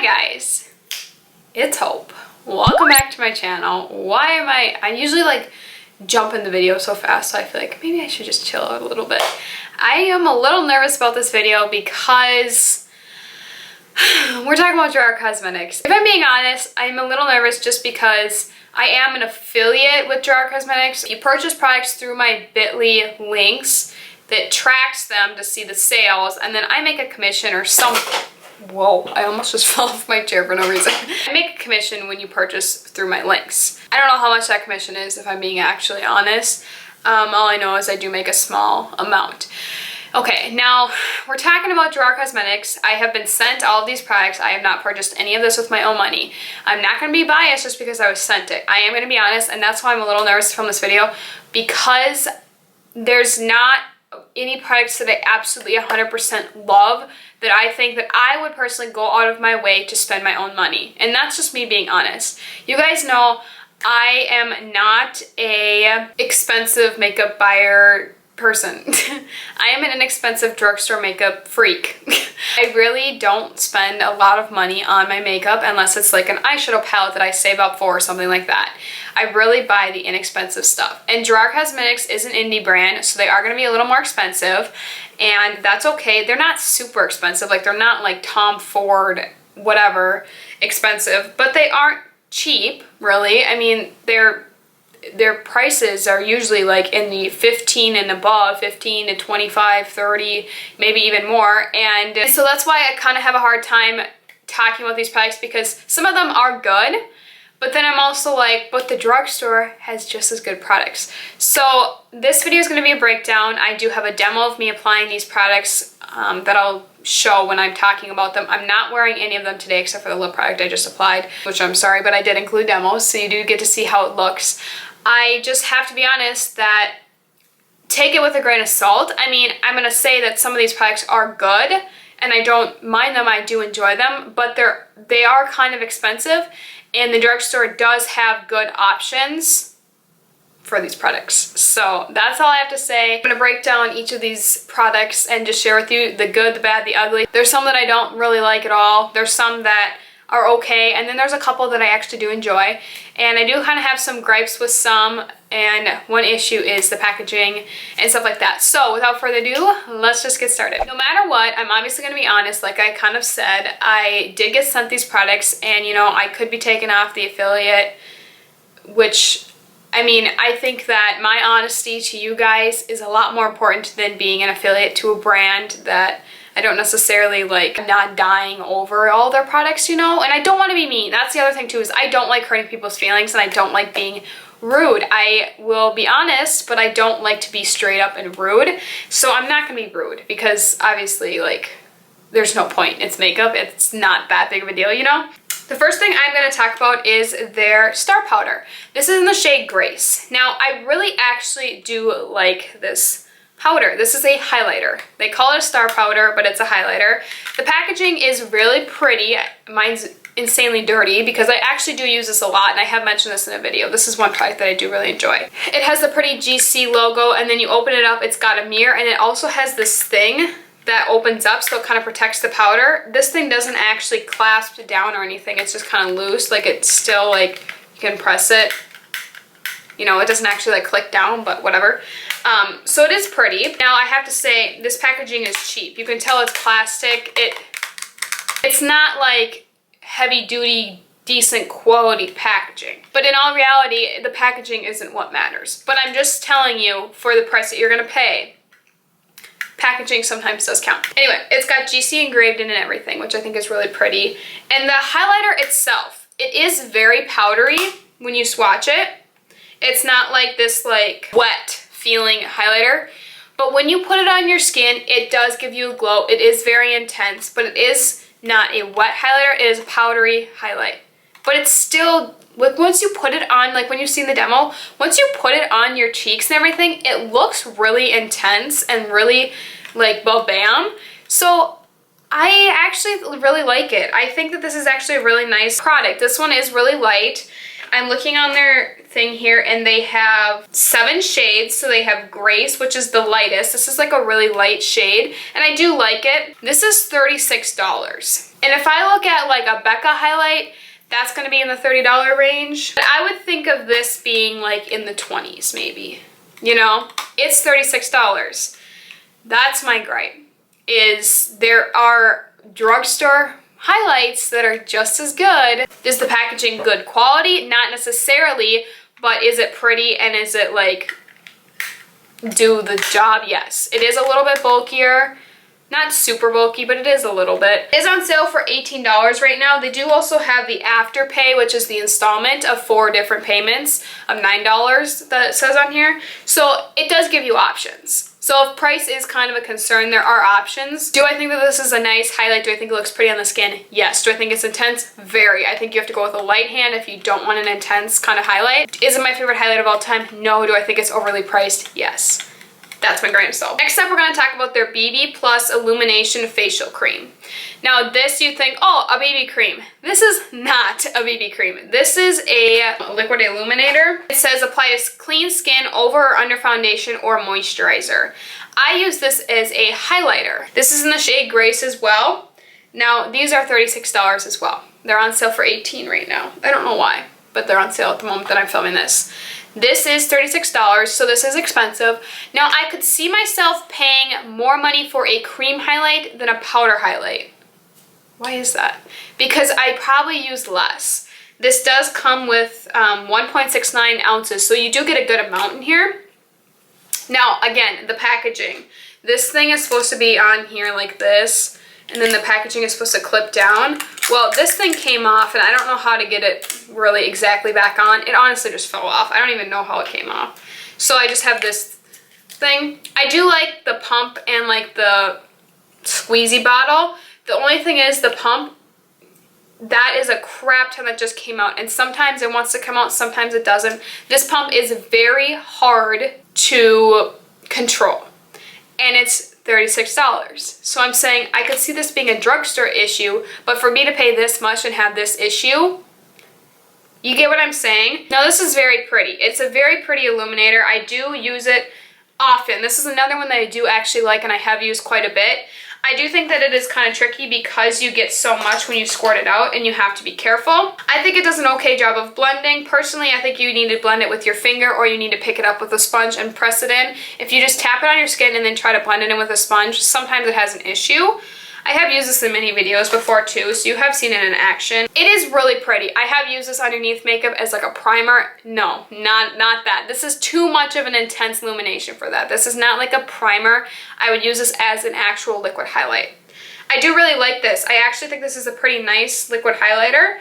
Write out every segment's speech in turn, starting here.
Hi guys, it's Hope. Welcome back to my channel. Why am I usually like jump in the video so fast, so I feel like maybe I should just chill out a little bit. I am a little nervous about this video because we're talking about Gerard Cosmetics. If I'm being honest, I'm a little nervous just because I am an affiliate with Gerard Cosmetics. If you purchase products through my bit.ly links, that tracks them to see the sales, and then I make a commission or something. Whoa, I almost just fell off my chair for no reason. I make a commission when you purchase through my links. I don't know how much that commission is, if I'm being actually honest. All I know is I do make a small amount. Okay, now we're talking about Gerard Cosmetics. I have been sent all of these products. I have not purchased any of this with my own money. I'm not going to be biased just because I was sent it. I am going to be honest, and that's why I'm a little nervous to film this video, because there's not any products that I absolutely 100% love that I think that I would personally go out of my way to spend my own money. And that's just me being honest. You guys know I am not a expensive makeup buyer person. I am an inexpensive drugstore makeup freak. I really don't spend a lot of money on my makeup unless it's like an eyeshadow palette that I save up for or something like that. I really buy the inexpensive stuff. And Gerard Cosmetics is an indie brand, so they are going to be a little more expensive, and that's okay. They're not super expensive, like they're not like Tom Ford whatever expensive, but they aren't cheap, really. I mean, their prices are usually like in the 15 and above, 15 to 25, 30, maybe even more. And so that's why I kind of have a hard time talking about these products, because some of them are good, but then I'm also like, but the drugstore has just as good products. So this video is going to be a breakdown. I do have a demo of me applying these products that I'll show when I'm talking about them. I'm not wearing any of them today except for the lip product I just applied, which I'm sorry, but I did include demos, so you do get to see how it looks. I just have to be honest that take it with a grain of salt. I mean, I'm going to say that some of these products are good and I don't mind them, I do enjoy them, but they are kind of expensive, and the drugstore does have good options for these products. So that's all I have to say. I'm going to break down each of these products and just share with you the good, the bad, the ugly. There's some that I don't really like at all. There's some that are okay, and then there's a couple that I actually do enjoy, and I do kind of have some gripes with some, and one issue is the packaging and stuff like that. So without further ado, let's just get started. No matter what, I'm obviously going to be honest. Like I kind of said, I did get sent these products, and you know, I could be taken off the affiliate, which I mean, I think that my honesty to you guys is a lot more important than being an affiliate to a brand that I don't necessarily like. I'm not dying over all their products, you know, and I don't want to be mean. That's the other thing too, is I don't like hurting people's feelings, and I don't like being rude. I will be honest, but I don't like to be straight up and rude. So I'm not gonna be rude, because obviously like there's no point. It's makeup. It's not that big of a deal, you know? The first thing I'm going to talk about is their star powder. This is in the shade Grace. Now, I really actually do like this powder. This is a highlighter. They call it a star powder, but it's a highlighter. The packaging is really pretty. Mine's insanely dirty because I actually do use this a lot, and I have mentioned this in a video. This is one product that I do really enjoy. It has the pretty GC logo, and then you open it up, it's got a mirror, and it also has this thing that opens up, so it kind of protects the powder. This thing doesn't actually clasp down or anything. It's just kind of loose. Like it's still like you can press it. You know, it doesn't actually like click down, but whatever. So it is pretty. Now I have to say this packaging is cheap. You can tell it's plastic. It's not like heavy duty, decent quality packaging. But in all reality, the packaging isn't what matters. But I'm just telling you, for the price that you're gonna pay, packaging sometimes does count. Anyway, it's got GC engraved in and everything, which I think is really pretty. And the highlighter itself, it is very powdery when you swatch it. It's not like this like wet feeling highlighter, but when you put it on your skin, it does give you a glow. It is very intense, but it is not a wet highlighter. It is a powdery highlight. But it's still, once you put it on, like when you've seen the demo, once you put it on your cheeks and everything, it looks really intense and really like bam. So I actually really like it. I think that this is actually a really nice product. This one is really light. I'm looking on their thing here and they have 7 shades. So they have Grace, which is the lightest. This is like a really light shade and I do like it. This is $36. And if I look at like a Becca highlight, that's gonna be in the $30 range. But I would think of this being like in the 20s maybe, you know? It's $36. That's my gripe, is there are drugstore highlights that are just as good. Is the packaging good quality? Not necessarily, but is it pretty and is it like do the job? Yes. It is a little bit bulkier. Not super bulky, but it is a little bit. It is on sale for $18 right now. They do also have the Afterpay, which is the installment of 4 different payments of $9 that it says on here. So it does give you options. So if price is kind of a concern, there are options. Do I think that this is a nice highlight? Do I think it looks pretty on the skin? Yes. Do I think it's intense? Very. I think you have to go with a light hand if you don't want an intense kind of highlight. Is it my favorite highlight of all time? No. Do I think it's overly priced? Yes. That's my grain of salt. Next up, we're going to talk about their BB Plus Illumination Facial Cream. Now this you think, oh, a BB cream. This is not a BB cream. This is a liquid illuminator. It says apply to clean skin over or under foundation or moisturizer. I use this as a highlighter. This is in the shade Grace as well. Now these are $36 as well. They're on sale for $18 right now. I don't know why, but they're on sale at the moment that I'm filming this. This is $36, so this is expensive. Now, I could see myself paying more money for a cream highlight than a powder highlight. Why is that? Because I probably use less. This does come with 1.69 ounces, so you do get a good amount in here. Now, again, the packaging. This thing is supposed to be on here like this, and then the packaging is supposed to clip down. Well, this thing came off, and I don't know how to get it really exactly back on. It honestly just fell off. I don't even know how it came off. So I just have this thing. I do like the pump and like the squeezy bottle. The only thing is the pump, that is a crap ton that just came out. And sometimes it wants to come out, sometimes it doesn't. This pump is very hard to control. And it's $36. So I'm saying I could see this being a drugstore issue, but for me to pay this much and have this issue, you get what I'm saying? Now this is very pretty. It's a very pretty illuminator. I do use it often. This is another one that I do actually like and I have used quite a bit. I do think that it is kind of tricky because you get so much when you squirt it out and you have to be careful. I think it does an okay job of blending. Personally, I think you need to blend it with your finger or you need to pick it up with a sponge and press it in. If you just tap it on your skin and then try to blend it in with a sponge, sometimes it has an issue. I have used this in many videos before too, so you have seen it in action. It is really pretty. I have used this underneath makeup as like a primer. No, not that. This is too much of an intense illumination for that. This is not like a primer. I would use this as an actual liquid highlight. I do really like this. I actually think this is a pretty nice liquid highlighter.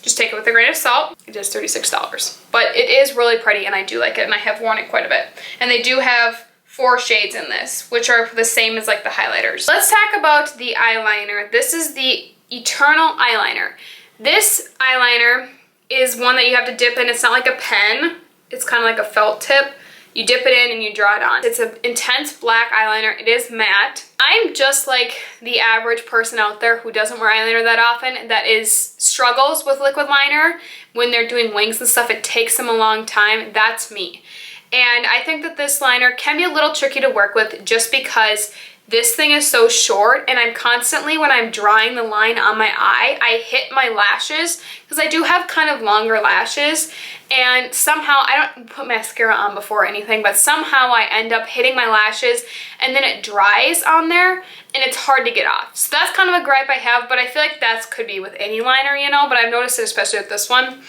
Just take it with a grain of salt. It is $36, but it is really pretty and I do like it and I have worn it quite a bit. And they do have 4 shades in this, which are the same as like the highlighters. Let's talk about the eyeliner. This is the Eternal Eyeliner. This eyeliner is one that you have to dip in. It's not like a pen. It's kind of like a felt tip. You dip it in and you draw it on. It's an intense black eyeliner. It is matte. I'm just like the average person out there who doesn't wear eyeliner that often, that struggles with liquid liner. When they're doing wings and stuff, it takes them a long time. That's me. And I think that this liner can be a little tricky to work with just because this thing is so short and I'm constantly, when I'm drawing the line on my eye, I hit my lashes because I do have kind of longer lashes and somehow, I don't put mascara on before or anything, but somehow I end up hitting my lashes and then it dries on there and it's hard to get off. So that's kind of a gripe I have, but I feel like that could be with any liner, you know, but I've noticed it especially with this one.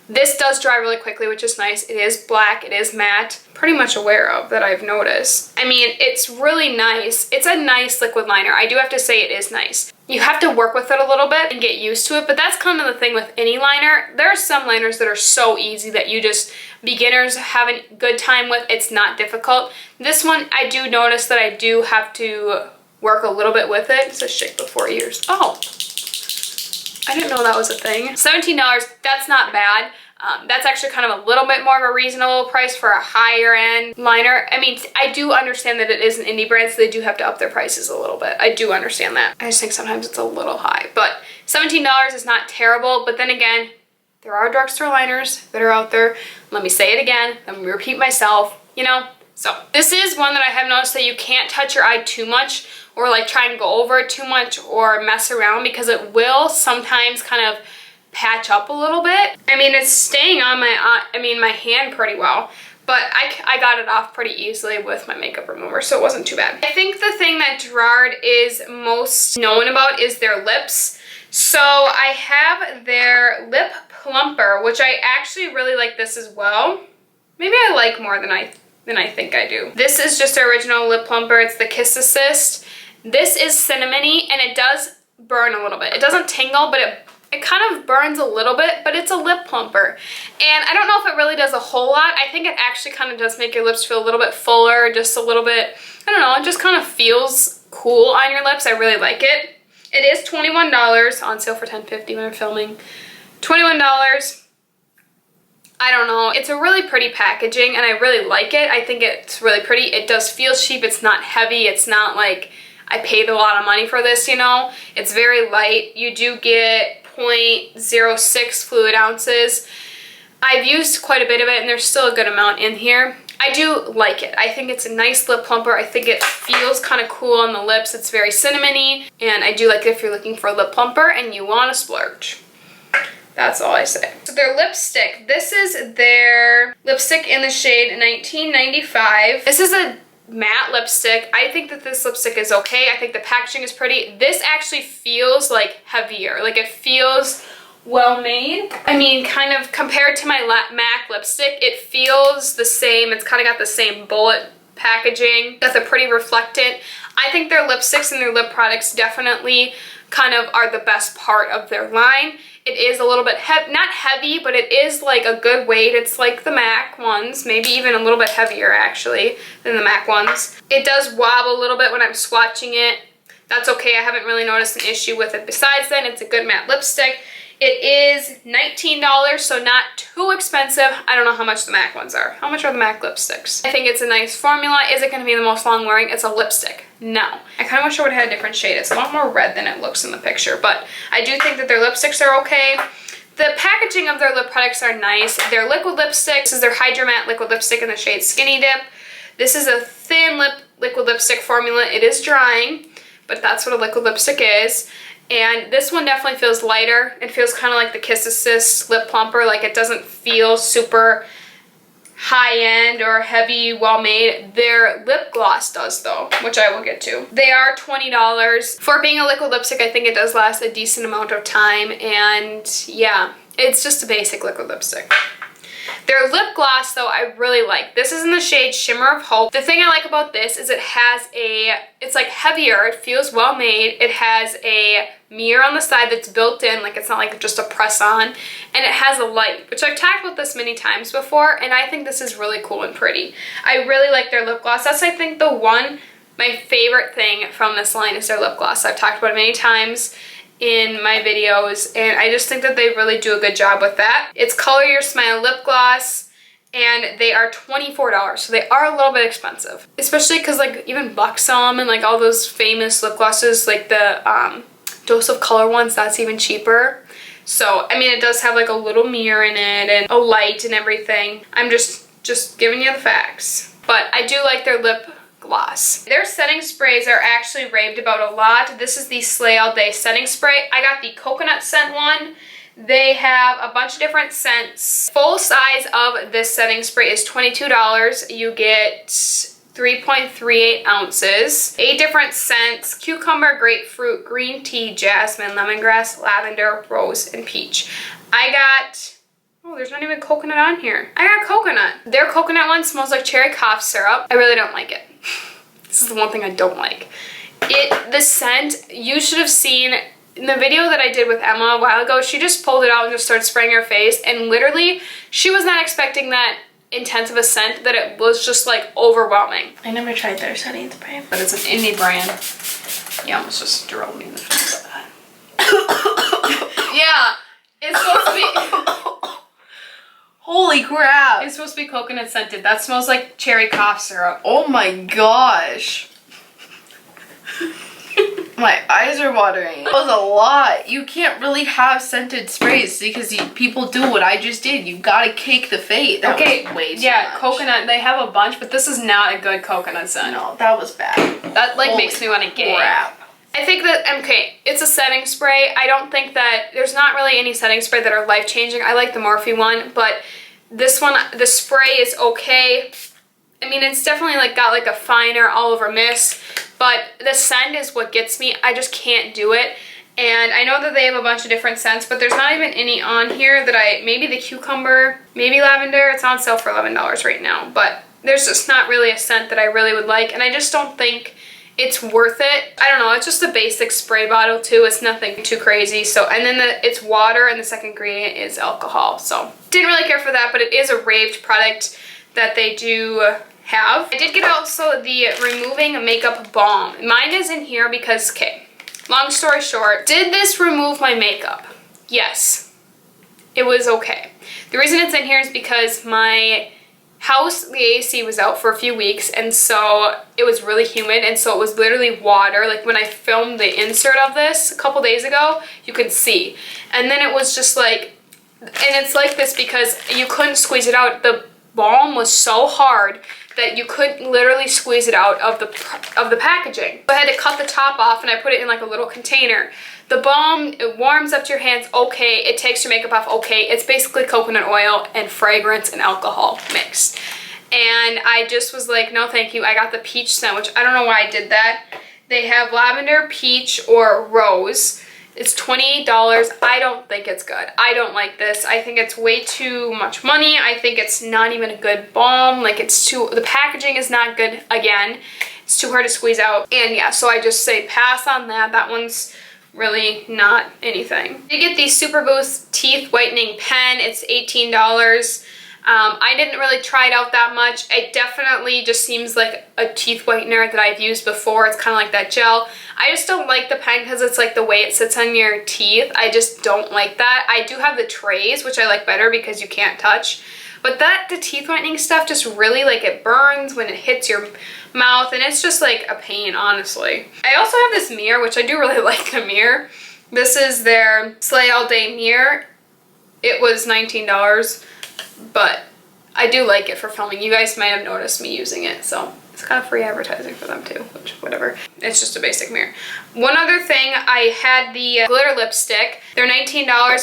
This does dry really quickly, which is nice. It is black, it is matte. Pretty much aware of that, I've noticed. I mean, it's really nice. It's a nice liquid liner. I do have to say it is nice. You have to work with it a little bit and get used to it, but that's kind of the thing with any liner. There are some liners that are so easy that you just, beginners have a good time with. It's not difficult. This one, I do notice that I do have to work a little bit with it. It says shake before ears. Oh. I didn't know that was a thing. $17, that's not bad. That's actually kind of a little bit more of a reasonable price for a higher end liner. I mean, I do understand that it is an indie brand, so they do have to up their prices a little bit. I do understand that. I just think sometimes it's a little high, but $17 is not terrible. But then again, There are drugstore liners that are out there. Let me say it again. Let me repeat myself, you know? So this is one that I have noticed that you can't touch your eye too much or like try and go over it too much or mess around because it will sometimes kind of patch up a little bit. I mean, it's staying on my eye, my hand pretty well, but I got it off pretty easily with my makeup remover, so it wasn't too bad. I think the thing that Gerard is most known about is their lips. So I have their lip plumper, which I actually really like this as well. Maybe I like more than I think I do. This is just their original lip plumper. It's the Kiss Assist. This is cinnamony and it does burn a little bit. It doesn't tingle, but it kind of burns a little bit, but it's a lip plumper. And I don't know if it really does a whole lot. I think it actually kind of does make your lips feel a little bit fuller, just a little bit, I don't know, it just kind of feels cool on your lips. I really like it. It is $21, on sale for $10.50 when I'm filming. $21. I don't know. It's a really pretty packaging and I really like it. I think it's really pretty. It does feel cheap. It's not heavy. It's not like I paid a lot of money for this, you know. It's very light. You do get 0.06 fluid ounces. I've used quite a bit of it and there's still a good amount in here. I do like it. I think it's a nice lip plumper. I think it feels kind of cool on the lips. It's very cinnamony and I do like it if you're looking for a lip plumper and you want to splurge. That's all I say. So their lipstick. This is their lipstick in the shade 1995. This is a matte lipstick. I think that this lipstick is okay. I think the packaging is pretty. This actually feels like heavier. Like it feels well made. I mean, kind of compared to my MAC lipstick, it feels the same. It's kind of got the same bullet packaging. Got the pretty reflectant. I think their lipsticks and their lip products definitely kind of are the best part of their line. It is a little bit not heavy, but it is like a good weight. It's like the MAC ones, maybe even a little bit heavier actually than the MAC ones. It does wobble a little bit when I'm swatching it. That's okay. I haven't really noticed an issue with it. Besides then, it's a good matte lipstick. It is $19, so not too expensive. I don't know how much the MAC ones are. How much are the MAC lipsticks? I think it's a nice formula. Is it going to be the most long wearing? It's a lipstick. No. I kind of wish I would have had a different shade. It's a lot more red than it looks in the picture, but I do think that their lipsticks are okay. The packaging of their lip products are nice. Their liquid lipstick, this is their Hydra Matte liquid lipstick in the shade Skinny Dip. This is a thin liquid lipstick formula. It is drying, but that's what a liquid lipstick is. And this one definitely feels lighter. It feels kind of like the Kiss Assist lip plumper. Like it doesn't feel super high-end or heavy, well-made. Their lip gloss does though, which I will get to. They are $20. For being a liquid lipstick, I think it does last a decent amount of time. And yeah, it's just a basic liquid lipstick. Their lip gloss, though, I really like. This is in the shade Shimmer of Hope. The thing I like about this is it's like heavier. It feels well made. It has a mirror on the side that's built in, like it's not like just a press on. And it has a light, which I've talked about this many times before, and I think this is really cool and pretty. I really like their lip gloss. That's, I think, my favorite thing from this line is their lip gloss. I've talked about it many times in my videos and I just think that they really do a good job with that. It's Color Your Smile Lip Gloss and they are $24, so they are a little bit expensive, especially because like even Buxom and like all those famous lip glosses, like the Dose of Color ones, that's even cheaper. So I mean, it does have like a little mirror in it and a light and everything. I'm just giving you the facts, but I do like their lip gloss. Their setting sprays are actually raved about a lot. This is the Slay All Day setting spray. I got the coconut scent one. They have a bunch of different scents. Full size of this setting spray is $22. You get 3.38 ounces. 8 different scents: cucumber, grapefruit, green tea, jasmine, lemongrass, lavender, rose, and peach. Oh, there's not even coconut on here. I got coconut. Their coconut one smells like cherry cough syrup. I really don't like it. This is the one thing I don't like. The scent, you should have seen in the video that I did with Emma a while ago, she just pulled it out and just started spraying her face, and literally, she was not expecting that intense of a scent, that it was just like overwhelming. I never tried their setting spray. But it's an indie brand. You almost just drilled me in the face with that. Yeah, it's supposed to be... Holy crap! It's supposed to be coconut scented. That smells like cherry cough syrup. Oh my gosh. My eyes are watering. That was a lot. You can't really have scented sprays because people do what I just did. You gotta cake the fate. That was way too much. Coconut. They have a bunch, but this is not a good coconut scent. No, that was bad. That like makes me want to gag. Crap. I think that, okay, it's a setting spray. I don't think that, there's not really any setting spray that are life-changing. I like the Morphe one, but this one, the spray is okay. I mean, it's definitely like got like a finer all over mist, but the scent is what gets me. I just can't do it. And I know that they have a bunch of different scents, but there's not even any on here that maybe the cucumber, maybe lavender. It's on sale for $11 right now, but there's just not really a scent that I really would like, and I just don't think it's worth it. I don't know, it's just a basic spray bottle too. It's nothing too crazy. So, and then it's water, and the second ingredient is alcohol. So didn't really care for that, but it is a raved product that they do have. I did get also the Removing Makeup Balm. Mine is in here because, okay, long story short, did this remove my makeup? Yes, it was okay. The reason it's in here is because my house, the AC was out for a few weeks, and so it was really humid, and so it was literally water. Like when I filmed the insert of this a couple days ago, you could see. And then it was just like, and it's like this because you couldn't squeeze it out. The balm was so hard that you couldn't literally squeeze it out of the packaging. So I had to cut the top off, and I put it in like a little container. The balm, it warms up to your hands, okay. It takes your makeup off, okay. It's basically coconut oil and fragrance and alcohol mixed. And I just was like, no thank you. I got the peach scent, which I don't know why I did that. They have lavender, peach, or rose. It's $28. I don't think it's good. I don't like this. I think it's way too much money. I think it's not even a good balm. Like the packaging is not good again. It's too hard to squeeze out. And yeah, so I just say pass on that. That one's really not anything. You get the Super Boost Teeth Whitening Pen. It's $18. I didn't really try it out that much. It definitely just seems like a teeth whitener that I've used before. It's kind of like that gel. I just don't like the pen because it's like the way it sits on your teeth. I just don't like that. I do have the trays, which I like better because you can't touch. But the teeth whitening stuff just really, like, it burns when it hits your mouth, and it's just like a pain, honestly. I also have this mirror, which I do really like the mirror. This is their Slay All Day mirror. It was $19, but I do like it for filming. You guys might have noticed me using it, so it's kind of free advertising for them too, which, whatever. It's just a basic mirror. One other thing, I had the glitter lipstick. They're $19.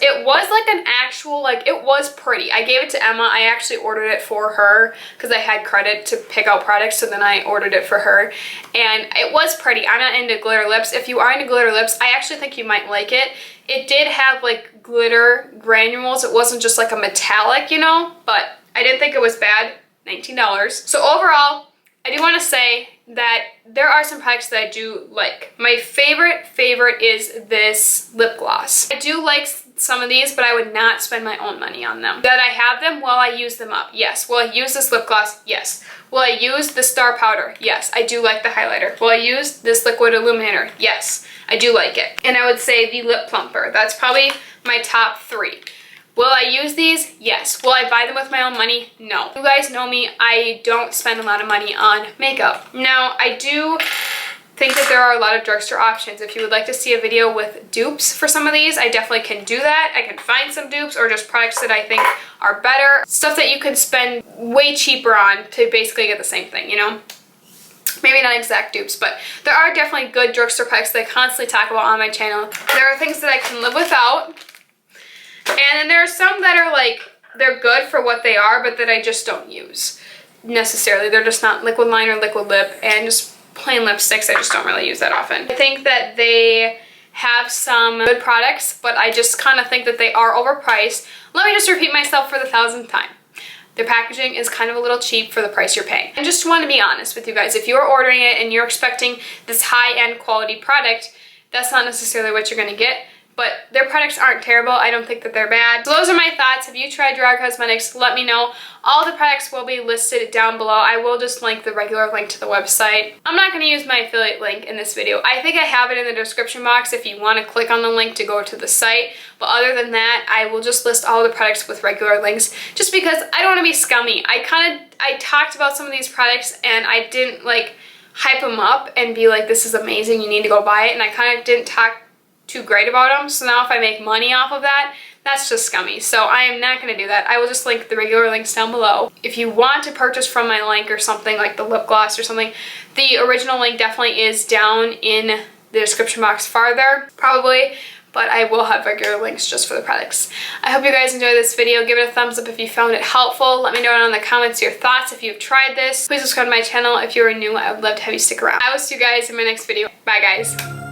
It was like an actual, like, it was pretty. I gave it to Emma. I actually ordered it for her because I had credit to pick out products, so then I ordered it for her. And it was pretty. I'm not into glitter lips. If you are into glitter lips, I actually think you might like it. It did have like glitter granules. It wasn't just like a metallic, you know, but I didn't think it was bad. $19. So overall, I do want to say that there are some products that I do like. My favorite is this lip gloss. I do like some of these, but I would not spend my own money on them. That I have them, will I use them up? Yes. Will I use this lip gloss? Yes. Will I use the star powder? Yes. I do like the highlighter. Will I use this liquid illuminator? Yes. I do like it. And I would say the lip plumper. That's probably my top 3. Will I use these? Yes. Will I buy them with my own money? No. You guys know me, I don't spend a lot of money on makeup. Now, I do think that there are a lot of drugstore options. If you would like to see a video with dupes for some of these, I definitely can do that. I can find some dupes or just products that I think are better. Stuff that you can spend way cheaper on to basically get the same thing, you know? Maybe not exact dupes, but there are definitely good drugstore products that I constantly talk about on my channel. There are things that I can live without. And then there are some that are like, they're good for what they are, but that I just don't use necessarily. They're just not liquid liner, liquid lip, and just plain lipsticks. I just don't really use that often. I think that they have some good products, but I just kind of think that they are overpriced. Let me just repeat myself for the 1000th time. Their packaging is kind of a little cheap for the price you're paying. I just want to be honest with you guys. If you're ordering it and you're expecting this high-end quality product, that's not necessarily what you're going to get. But their products aren't terrible. I don't think that they're bad. So those are my thoughts. Have you tried Gerard Cosmetics? Let me know. All the products will be listed down below. I will just link the regular link to the website. I'm not going to use my affiliate link in this video. I think I have it in the description box if you want to click on the link to go to the site. But other than that, I will just list all the products with regular links just because I don't want to be scummy. I talked about some of these products and I didn't like hype them up and be like, this is amazing, you need to go buy it, and I kind of didn't talk too great about them. So now if I make money off of that, that's just scummy. So I am not going to do that. I will just link the regular links down below. If you want to purchase from my link or something, like the lip gloss or something, the original link definitely is down in the description box farther, probably, but I will have regular links just for the products. I hope you guys enjoyed this video. Give it a thumbs up if you found it helpful. Let me know down in the comments your thoughts if you've tried this. Please subscribe to my channel if you are new. I would love to have you stick around. I will see you guys in my next video. Bye, guys.